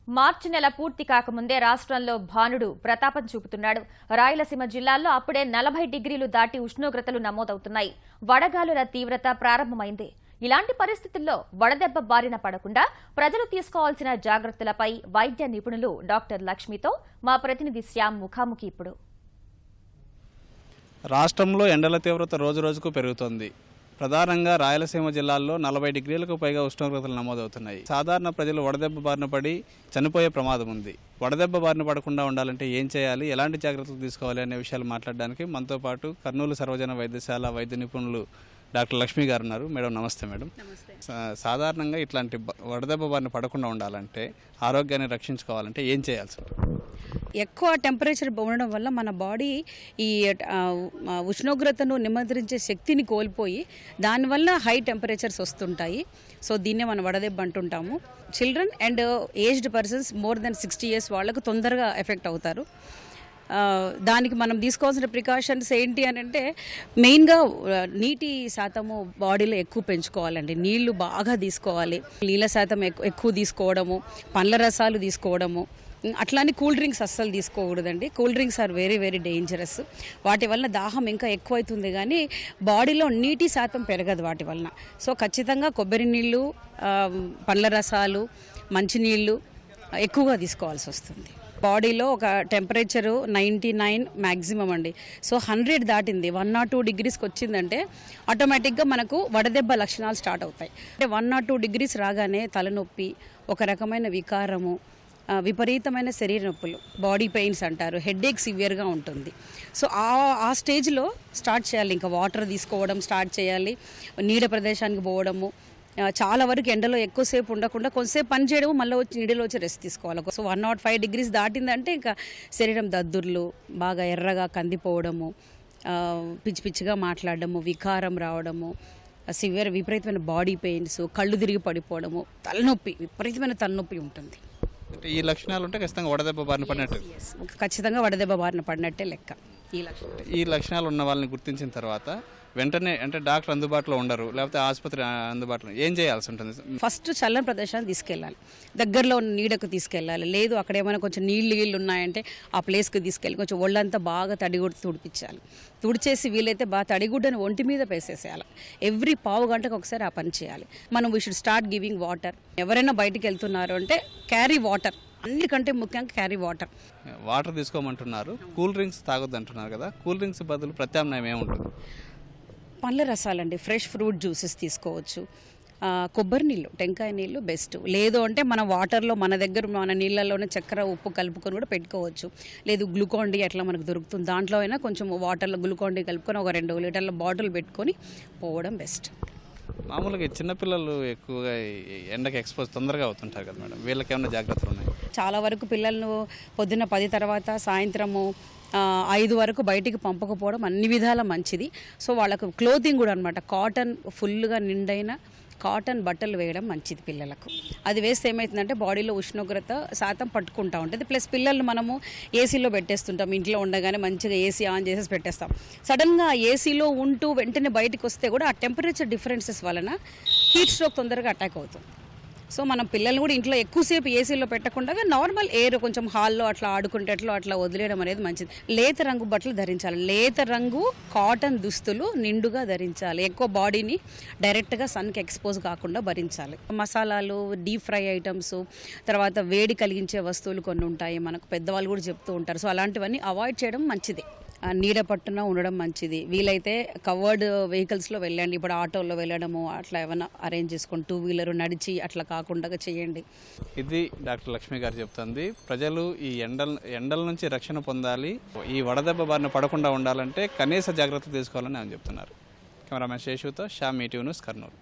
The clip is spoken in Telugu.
మార్చి నెల పూర్తి కాకముందే రాష్ట్రంలో భానుడు ప్రతాపం చూపుతున్నాడు. రాయలసీమ జిల్లాల్లో అప్పుడే 40 డిగ్రీలు దాటి ఉష్ణోగ్రతలు నమోదవుతున్నాయి. వడగాలుల తీవ్రత ప్రారంభమైంది. ఇలాంటి పరిస్థితుల్లో వడదెబ్బ బారిన పడకుండా ప్రజలు తీసుకోవాల్సిన జాగ్రత్తలపై వైద్య నిపుణులు డాక్టర్ లక్ష్మితో మా ప్రతినిధి శ్యామ్ ముఖాముఖి ఇప్పుడు. రాష్ట్రంలో ఎండల తీవ్రత రోజురోజుకు పెరుగుతోంది. ప్రధానంగా రాయలసీమ జిల్లాల్లో 40 డిగ్రీలకు పైగా ఉష్ణోగ్రతలు నమోదవుతున్నాయి. సాధారణ ప్రజలు వడదెబ్బ బారిన పడి చనిపోయే ప్రమాదం ఉంది. వడదెబ్బ బారిన పడకుండా ఉండాలంటే ఏం చేయాలి, ఎలాంటి జాగ్రత్తలు తీసుకోవాలి అనే విషయాలు మాట్లాడడానికి మనతో పాటు కర్నూలు సర్వజన వైద్యశాల వైద్య నిపుణులు డాక్టర్ లక్ష్మి గారు ఉన్నారు. మేడం నమస్తే. మేడం, సాధారణంగా ఇట్లాంటి వడదెబ్బ బారిన పడకుండా ఉండాలంటే, ఆరోగ్యాన్ని రక్షించుకోవాలంటే ఏం చేయాల్సి ఉంటుంది? ఎక్కువ టెంపరేచర్ ఉండడం వల్ల మన బాడీ ఈ ఉష్ణోగ్రతను నియంత్రించే శక్తిని కోల్పోయి దానివల్ల హై టెంపరేచర్స్ వస్తుంటాయి. సో దీన్నే మనం వడదెబ్బ అంటుంటాము. Children and aged persons more than 60 years వాళ్ళకు తొందరగా ఎఫెక్ట్ అవుతారు. దానికి మనం తీసుకోవాల్సిన ప్రికాషన్స్ ఏంటి అని అంటే, మెయిన్గా నీటి శాతము బాడీలో ఎక్కువ పెంచుకోవాలండి. నీళ్లు బాగా తీసుకోవాలి. నీళ్ళ శాతం ఎక్కువ తీసుకోవడము, పండ్ల రసాలు తీసుకోవడము, అట్లానే కూల్ డ్రింక్స్ అస్సలు తీసుకోకూడదండి. Cool drinks are very very dangerous. వాటి వలన దాహం ఇంకా ఎక్కువ అవుతుంది, కానీ బాడీలో నీటి శాతం పెరగదు వాటి వలన. సో ఖచ్చితంగా కొబ్బరి నీళ్ళు, పండ్ల రసాలు, మంచినీళ్ళు ఎక్కువగా తీసుకోవాల్సి వస్తుంది. బాడీలో ఒక టెంపరేచరు 99 మ్యాక్సిమం అండి. సో 100 దాటింది, 1 or 2 degreesకి వచ్చిందంటే ఆటోమేటిక్గా మనకు వడదెబ్బ లక్షణాలు స్టార్ట్ అవుతాయి. అంటే 1 or 2 degrees రాగానే తలనొప్పి, ఒక రకమైన వికారము, విపరీతమైన శరీర నొప్పులు, బాడీ పెయిన్స్ అంటారు, హెడేక్ సివియర్గా ఉంటుంది. సో ఆ స్టేజ్లో స్టార్ట్ చేయాలి. ఇంకా వాటర్ తీసుకోవడం స్టార్ట్ చేయాలి, నీడ ప్రదేశానికి పోవడము, చాలా వరకు ఎండలో ఎక్కువసేపు ఉండకుండా కొంతసేపు పని చేయడము, మళ్ళీ వచ్చి నీడలో వచ్చి రెస్ట్ తీసుకోవాలి. సో 1 or 5 degrees దాటిందంటే ఇంకా శరీరం దద్దుర్లు, బాగా ఎర్రగా కందిపోవడము, పిచ్చి పిచ్చిగా మాట్లాడడము, వికారం రావడము, సివియర్ విపరీతమైన బాడీ పెయిన్స్, కళ్ళు తిరిగి పడిపోవడము, తలనొప్పి, విపరీతమైన తలనొప్పి ఉంటుంది. ఈ లక్షణాలు ఉంటే ఖచ్చితంగా వడదెబ్బ బారిన పడినట్టు. ఖచ్చితంగా వడదెబ్బ బారిన పడినట్టే లెక్క. ఈ లక్షణాలు ఉన్న వాళ్ళని గుర్తించిన తర్వాత వెంటనే, అంటే డాక్టర్ అందుబాటులో ఉండరు, లేకపోతే ఆసుపత్రి అందుబాటులో, ఏం చేయాల్సి ఉంటుంది? ఫస్ట్ చల్లని ప్రదేశాన్ని తీసుకెళ్ళాలి, దగ్గరలో ఉన్న నీడకు తీసుకెళ్ళాలి. లేదు అక్కడ ఏమైనా కొంచెం నీళ్ళు ఉన్నాయంటే ఆ ప్లేస్కి తీసుకెళ్ళి కొంచెం ఒళ్ళంతా బాగా తడిగుడ్డు తుడిపించాలి. తుడిచేసి వీలైతే బాగా తడిగుడ్డను ఒంటి మీద వేసేసేయాలి. ఎవ్రీ పావు గంటకు ఒకసారి ఆ పని చేయాలి. మనం we should start giving water. ఎవరైనా బయటికి వెళ్తున్నారు అంటే క్యారీ వాటర్, అన్నికంటే ముఖ్యంగా క్యారీ వాటర్. వాటర్ తీసుకోమంటున్నారు, కూల్ డ్రింక్స్ తాగొద్దు అంటున్నారు కదా. కూల్ డ్రింక్స్ బదులు ప్రత్యామ్నాయం ఏముంటుంది? పండ్ల రసాలండి, ఫ్రెష్ ఫ్రూట్ జ్యూసెస్ తీసుకోవచ్చు. కొబ్బరి నీళ్ళు, టెంకాయ నీళ్ళు బెస్ట్. లేదు అంటే మన వాటర్లో మన దగ్గర మన నీళ్ళలోనే చక్కెర, ఉప్పు కలుపుకొని కూడా పెట్టుకోవచ్చు. లేదు గ్లూకాన్ డి అట్లా మనకు దొరుకుతుంది, దాంట్లో అయినా కొంచెం వాటర్లో గ్లూకాన్ డి కలుపుకొని ఒక 2 లీటర్ల బాటిల్ పెట్టుకొని పోవడం బెస్ట్. మామూలుగా చిన్నపిల్లలు ఎక్కువగా ఎండకి ఎక్స్పోజ్ తొందరగా అవుతుంటారు కదా మేడం, వీళ్ళకి ఏమైనా జాగ్రత్తలు ఉన్నాయి? చాలా వరకు పిల్లలను పొద్దున్న 10 తర్వాత సాయంత్రము 5 వరకు బయటికి పంపకపోవడం అన్ని విధాల మంచిది. సో వాళ్ళకు క్లోతింగ్ కూడా అనమాట, కాటన్ ఫుల్గా నిండైన కాటన్ బట్టలు వేయడం మంచిది పిల్లలకు. అది వేస్తే ఏమవుతుందంటే బాడీలో ఉష్ణోగ్రత శాతం పట్టుకుంటూ ఉంటుంది. ప్లస్ పిల్లల్ని మనము ఏసీలో పెట్టేస్తుంటాం, ఇంట్లో ఉండగానే మంచిగా ఏసీ ఆన్ చేసేసి పెట్టేస్తాం. సడన్గా ఏసీలో ఉంటూ వెంటనే బయటకు వస్తే కూడా ఆ టెంపరేచర్ డిఫరెన్సెస్ వలన హీట్ స్ట్రోక్ తొందరగా అటాక్ అవుతుంది. సో మనం పిల్లల్ని కూడా ఇంట్లో ఎక్కువసేపు ఏసీలో పెట్టకుండా నార్మల్ ఎయిర్ కొంచెం హాల్లో అట్లా ఆడుకుంటేట్లో అట్లా వదిలేయడం అనేది మంచిది. లేత రంగు బట్టలు ధరించాలి, లేత రంగు కాటన్ దుస్తులు నిండుగా ధరించాలి. ఎక్కువ బాడీని డైరెక్ట్గా సన్కి ఎక్స్పోజ్ కాకుండా భరించాలి. మసాలాలు, డీప్ ఫ్రై ఐటమ్స్, తర్వాత వేడి కలిగించే వస్తువులు కొన్ని ఉంటాయి, మనకు పెద్దవాళ్ళు కూడా చెప్తూ ఉంటారు. సో అలాంటివన్నీ అవాయిడ్ చేయడం మంచిది. నీడ పట్టున ఉండడం మంచిది. వీలైతే కవర్డ్ వెహికల్స్లో వెళ్ళండి. ఇప్పుడు ఆటోలో వెళ్ళడము అట్లా ఏమైనా అరేంజ్ చేసుకొని 2 వీలర్ నడిచి అట్లా కాకుండా చేయండి. ఇది డాక్టర్ లక్ష్మి గారు చెప్తుంది. ప్రజలు ఈ ఎండల నుంచి రక్షణ పొందాలి, ఈ వడదెబ్బ బారిన పడకుండా ఉండాలంటే కనీస జాగ్రత్తలు తీసుకోవాలని ఆయన చెప్తున్నారు. కెమెరామెన్ శేషుతో శ్యామ్, ఈటీవీ న్యూస్, కర్నూలు.